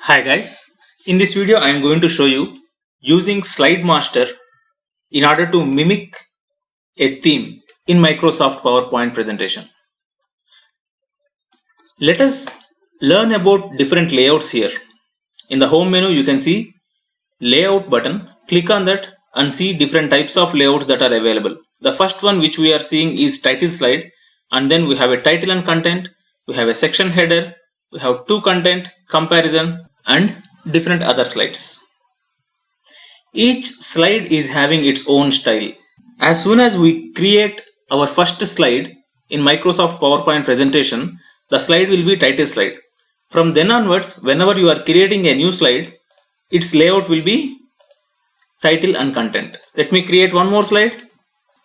Hi guys, in this video I am going to show you using Slide Master in order to mimic a theme in Microsoft PowerPoint presentation. Let us learn about different layouts here. In the home menu you can see layout button. Click on that and see different types of layouts that are available. The first one which we are seeing is title slide, and then we have a title and content, we have a section header, we have two content, comparison and different other slides. Each slide is having its own style. As soon as we create our first slide in Microsoft PowerPoint presentation, the slide will be title slide. From then onwards, whenever you are creating a new slide, its layout will be title and content. Let me create one more slide.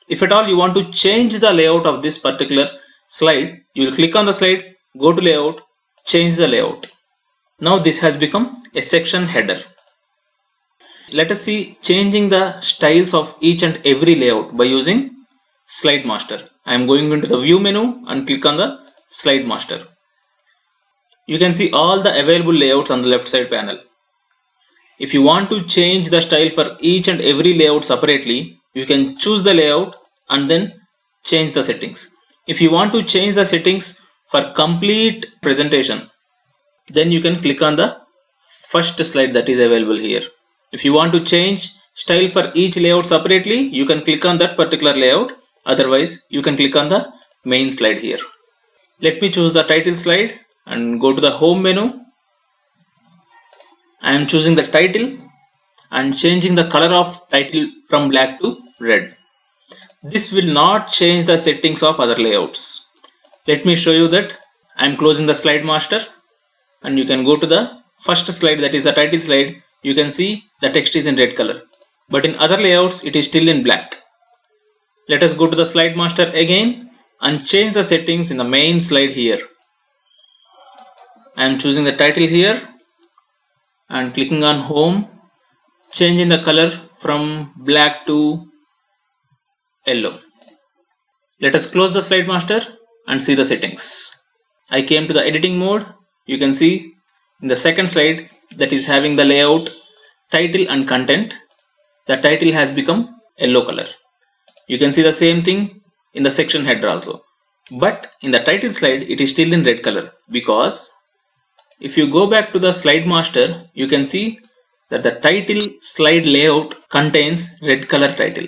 If at all you want to change the layout of this particular slide, you will click on the slide, go to layout, change the layout. Now this has become a section header. Let us see changing the styles of each and every layout by using Slide Master. I am going into the view menu and click on the Slide Master. You can see all the available layouts on the left side panel. If you want to change the style for each and every layout separately, you can choose the layout and then change the settings. If you want to change the settings for complete presentation, then you can click on the first slide that is available here. If you want to change style for each layout separately, you can click on that particular layout. Otherwise, you can click on the main slide here. Let me choose the title slide and go to the home menu. I am choosing the title and changing the color of title from black to red. This will not change the settings of other layouts. Let me show you that. I am closing the Slide Master and you can go to the first slide, that is the title slide. You can see the text is in red color, but in other layouts it is still in black. Let us go to the Slide Master again and change the settings in the main slide here. I am choosing the title here and clicking on home, changing the color from black to yellow. Let us close the Slide Master and see the settings. I came to the editing mode. You can see in the second slide that is having the layout title and content, the title has become yellow color. You can see the same thing in the section header also, but in the title slide it is still in red color, because if you go back to the Slide Master, you can see that the title slide layout contains red color title.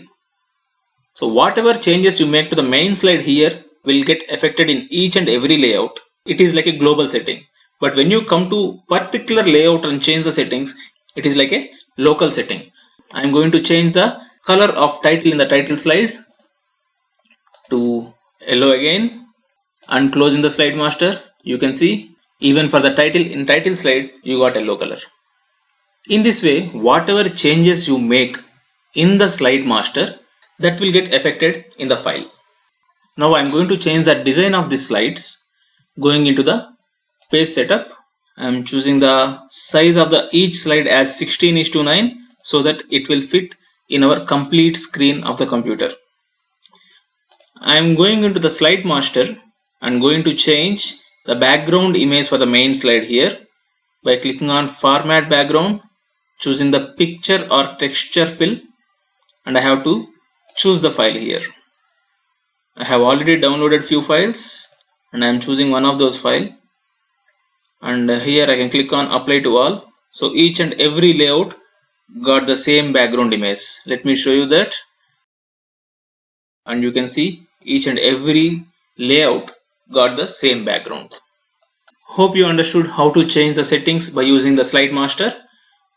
So whatever changes you make to the main slide here will get affected in each and every layout. It is like a global setting. But when you come to particular layout and change the settings, it is like a local setting. I am going to change the color of title in the title slide to yellow again and closing the Slide Master. You can see even for the title in title slide you got yellow color. In this way, whatever changes you make in the Slide Master, that will get affected in the file. Now I am going to change the design of the slides. Going into the page setup, I am choosing the size of each slide as 16:9 so that it will fit in our complete screen of the computer. I am going into the Slide Master and going to change the background image for the main slide here by clicking on Format Background, choosing the picture or texture fill, and I have to choose the file here. I have already downloaded few files and I am choosing one of those files, and here I can click on Apply to All. So each and every layout got the same background image. Let me show you that, and you can see each and every layout got the same background. Hope you understood how to change the settings by using the Slide Master.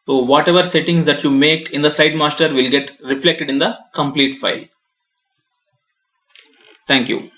So whatever settings that you make in the Slide Master will get reflected in the complete file. Thank you.